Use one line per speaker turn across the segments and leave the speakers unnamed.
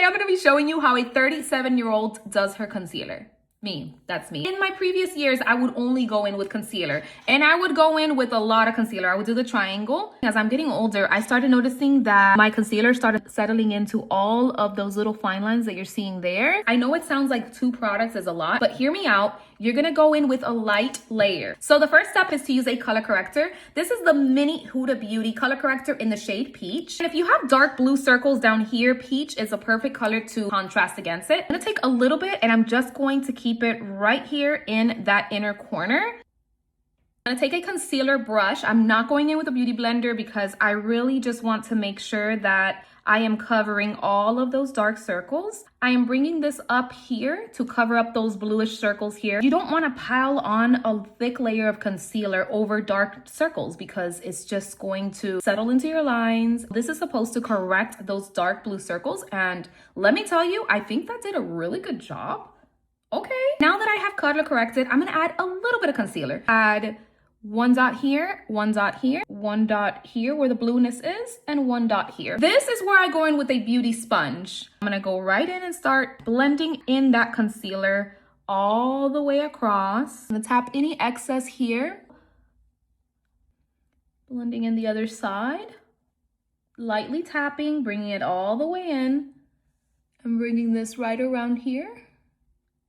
I'm gonna be showing you how a 37-year-old does her concealer. That's me. In my previous years, I would only go in with concealer, and I would go in with a lot of concealer. I would do the triangle. As I'm getting older, I started noticing that my concealer started settling into all of those little fine lines that you're seeing there. I know it sounds like 2 products is a lot, but hear me out. You're gonna go in with a light layer. So the first step is to use a color corrector. This is the Mini Huda Beauty color corrector in the shade Peach. And if you have dark blue circles down here, peach is a perfect color to contrast against it. I'm gonna take a little bit and I'm just going to keep it right here in that inner corner. I'm gonna take a concealer brush. I'm not going in with a beauty blender because I really just want to make sure that I am covering all of those dark circles. I am bringing this up here to cover up those bluish circles here. You don't want to pile on a thick layer of concealer over dark circles because it's just going to settle into your lines. This is supposed to correct those dark blue circles, and let me tell you, I think that did a really good job. Okay, now that I have color corrected, I'm gonna add a little bit of concealer. Add 1 dot here, 1 dot here, 1 dot here where the blueness is, and 1 dot here. This is where I go in with a beauty sponge. I'm gonna go right in and start blending in that concealer all the way across. I'm gonna tap any excess here. Blending in the other side. Lightly tapping, bringing it all the way in. I'm bringing this right around here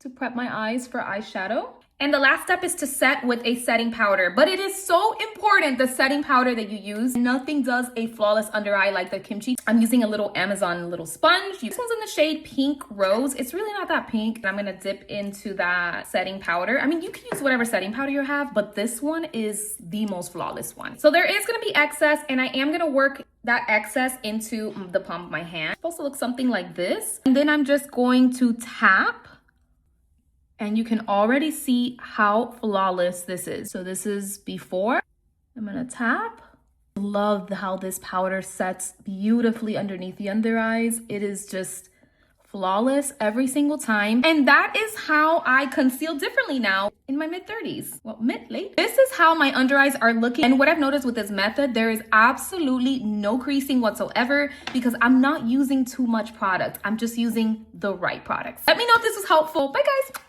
to prep my eyes for eyeshadow. And the last step is to set with a setting powder. But it is so important, the setting powder that you use. Nothing does a flawless under eye like the Kimchi. I'm using a little Amazon little sponge. This one's in the shade Pink Rose. It's really not that pink. I'm gonna dip into that setting powder. I mean, you can use whatever setting powder you have, but this one is the most flawless one. So there is gonna be excess, and I am gonna work that excess into the palm of my hand. It's supposed to look something like this. And then I'm just going to tap. And you can already see how flawless this is. So this is before. I'm gonna tap. Love how this powder sets beautifully underneath the under eyes. It is just flawless every single time. And that is how I conceal differently now in my mid-30s. Well, mid-late. This is how my under eyes are looking. And what I've noticed with this method, there is absolutely no creasing whatsoever because I'm not using too much product. I'm just using the right products. Let me know if this was helpful. Bye, guys.